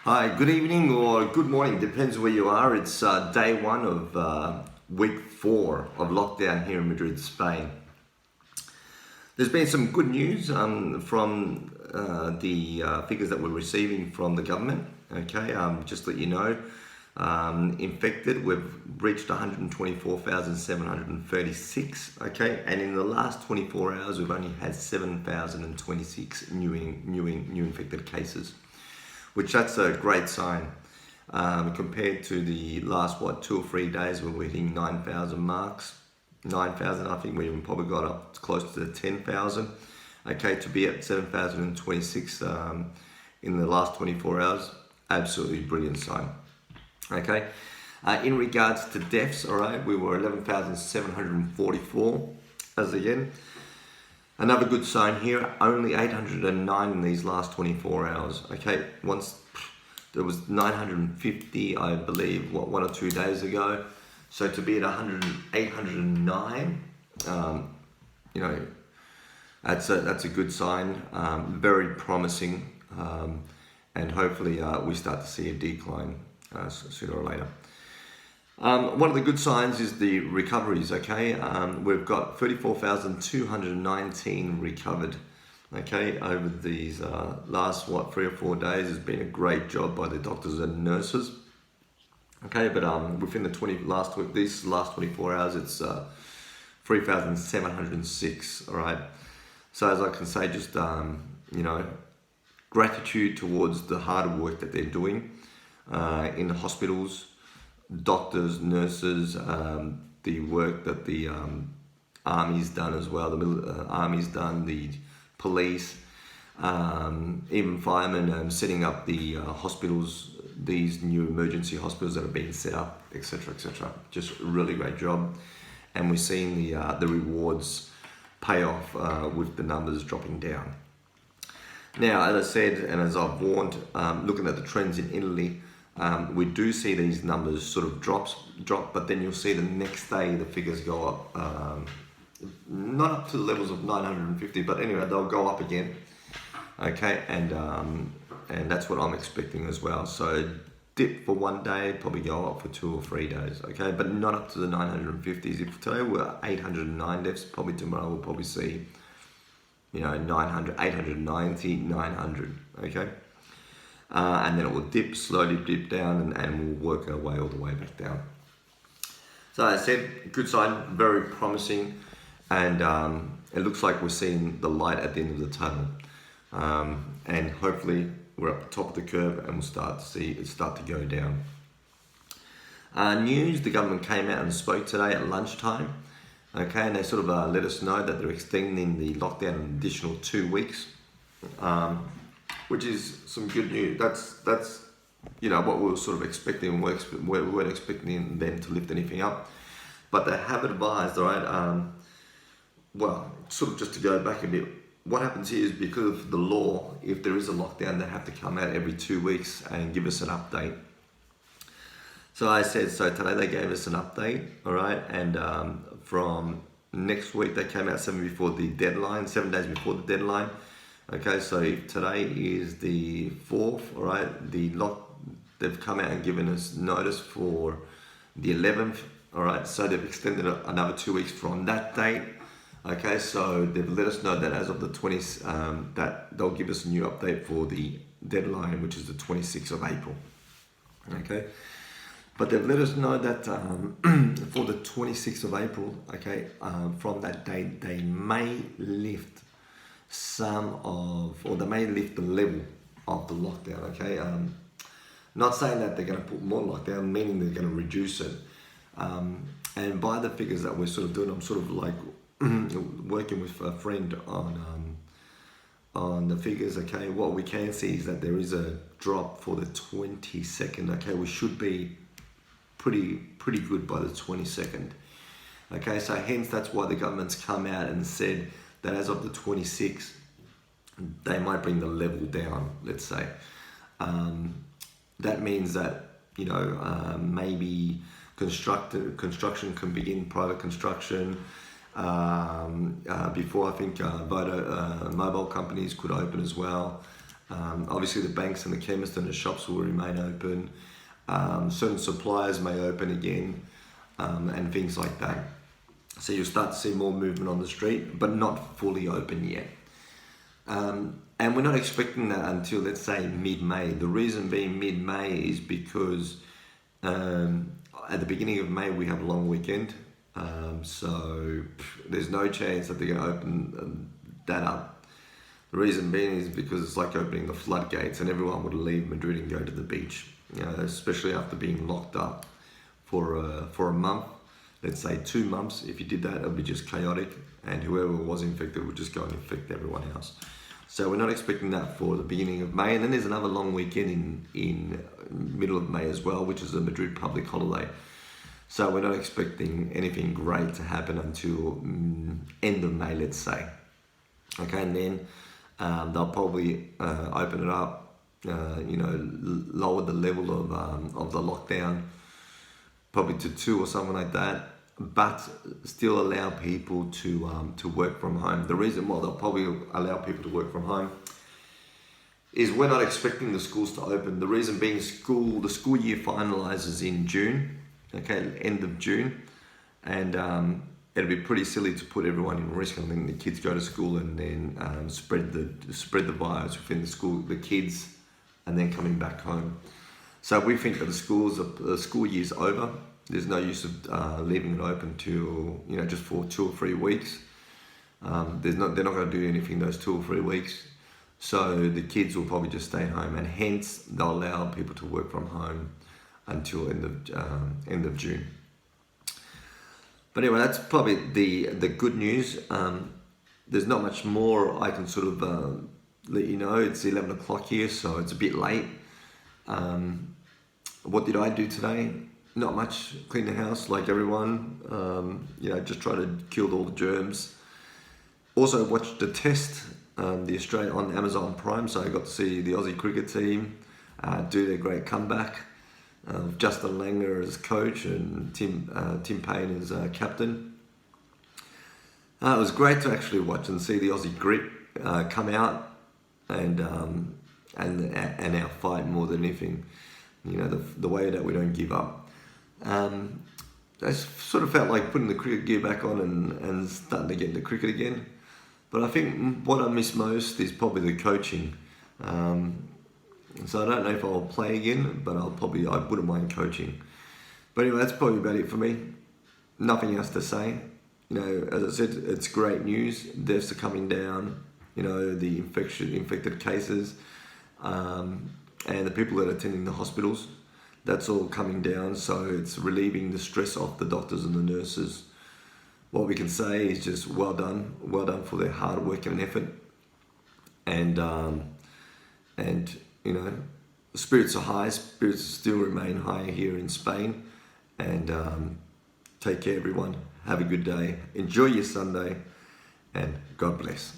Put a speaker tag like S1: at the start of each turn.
S1: Hi, good evening or good morning, depends where you are. It's day one of week 4 of lockdown here in Madrid, Spain. There's been some good news from the figures that we're receiving from the government. Okay, just to let you know, infected, we've reached 124,736. Okay, and in the last 24 hours, we've only had 7,026 new infected cases, which that's a great sign compared to the last 2 or 3 days when we're hitting 9,000 marks. 9,000, I think we even probably got up close to the 10,000. Okay, to be at 7,026 in the last 24 hours, absolutely brilliant sign. Okay, in regards to deaths, all right, we were 11,744 as again. Another good sign here, only 809 in these last 24 hours. Okay, once there was 950, I believe, 1 or 2 days ago. So to be at 809, that's a good sign, very promising, and hopefully we start to see a decline sooner or later. One of the good signs is the recoveries, okay? We've got 34,219 recovered, okay, over these last, 3 or 4 days. Has been a great job by the doctors and nurses, okay? But within the these last 24 hours, it's 3,706, all right? So as I can say, just, gratitude towards the hard work that they're doing in the hospitals, doctors, nurses, the work that the army's done as well, the army's done, the police, even firemen setting up the hospitals, these new emergency hospitals that are being set up, etc., etc. Just a really great job, and we're seeing the rewards pay off with the numbers dropping down. Now, as I said, and as I've warned, looking at the trends in Italy, we do see these numbers sort of drop, but then you'll see the next day the figures go up, not up to the levels of 950, but anyway, they'll go up again. Okay, and that's what I'm expecting as well. So dip for 1 day, probably go up for 2 or 3 days. Okay, but not up to the 950s. If today we're 809 deaths, probably tomorrow we'll probably see 900, 890, 900. Okay. And then it will slowly dip down, and we'll work our way all the way back down. So as I said, good sign, very promising, and it looks like we're seeing the light at the end of the tunnel. And hopefully we're at the top of the curve and we'll start to see it start to go down. News, the government came out and spoke today at lunchtime. Okay, and they sort of let us know that they're extending the lockdown an additional 2 weeks. Which is some good news. That's what we were sort of expecting. We weren't expecting them to lift anything up, but they have advised, all right. Sort of just to go back a bit, what happens here is because of the law, if there is a lockdown, they have to come out every 2 weeks and give us an update. So I said, so today they gave us an update, all right, and from next week they came out 7 days before the deadline. Okay, so if today is the 4th, all right, they've come out and given us notice for the 11th, all right, so they've extended another 2 weeks from that date. Okay, so they've let us know that as of the 20th, that they'll give us a new update for the deadline, which is the 26th of April. Okay, but they've let us know that for the 26th of April, okay, from that date, they may lift they may lift the level of the lockdown, okay? Not saying that they're going to put more lockdown, meaning they're going to reduce it. And by the figures that we're sort of doing, I'm sort of like working with a friend on the figures, okay? What we can see is that there is a drop for the 22nd, okay? We should be pretty good by the 22nd, okay? So hence, that's why the government's come out and said that as of the 26th, they might bring the level down, let's say. That means that, maybe construction can begin, private construction. Before, I think mobile companies could open as well. Obviously, the banks and the chemists and the shops will remain open. Certain suppliers may open again, and things like that. So you'll start to see more movement on the street, but not fully open yet. And we're not expecting that until, let's say, mid-May. The reason being mid-May is because at the beginning of May we have a long weekend. So there's no chance that they're going to open that up. The reason being is because it's like opening the floodgates and everyone would leave Madrid and go to the beach. Especially after being locked up for a month, let's say 2 months. If you did that, it would be just chaotic, and whoever was infected would just go and infect everyone else. So we're not expecting that for the beginning of May, and then there's another long weekend in middle of May as well, which is a Madrid public holiday. So we're not expecting anything great to happen until end of May, let's say. Okay, and then they'll probably open it up. Lower the level of the lockdown, probably to 2 or something like that, but still allow people to work from home. The reason why they'll probably allow people to work from home is we're not expecting the schools to open. The reason being the school year finalizes in June, okay, end of June, and it'll be pretty silly to put everyone in risk and then the kids go to school and then spread the virus within the school, the kids, and then coming back home. So we think that the school year's over. There's no use of leaving it open till, just for 2 or 3 weeks. They're not going to do anything those 2 or 3 weeks. So the kids will probably just stay home, and hence they'll allow people to work from home until end of June. But anyway, that's probably the good news. There's not much more I can sort of let you know. It's 11 o'clock here, so it's a bit late. What did I do today? Not much. Clean the house like everyone. Just try to kill all the germs. Also watched the test, the Australia on Amazon Prime, so I got to see the Aussie cricket team do their great comeback. Justin Langer as coach and Tim Payne as captain. It was great to actually watch and see the Aussie grit come out. And our fight more than anything, the way that we don't give up. I sort of felt like putting the cricket gear back on and starting to get into cricket again. But I think what I miss most is probably the coaching. So I don't know if I'll play again, but I wouldn't mind coaching. But anyway, that's probably about it for me. Nothing else to say. As I said, it's great news. Deaths are coming down. The infected cases, and the people that are attending the hospitals, that's all coming down. So it's relieving the stress off the doctors and the nurses. What we can say is just well done for their hard work and effort. And spirits are high. Spirits still remain high here in Spain. And take care, everyone. Have a good day. Enjoy your Sunday, and God bless.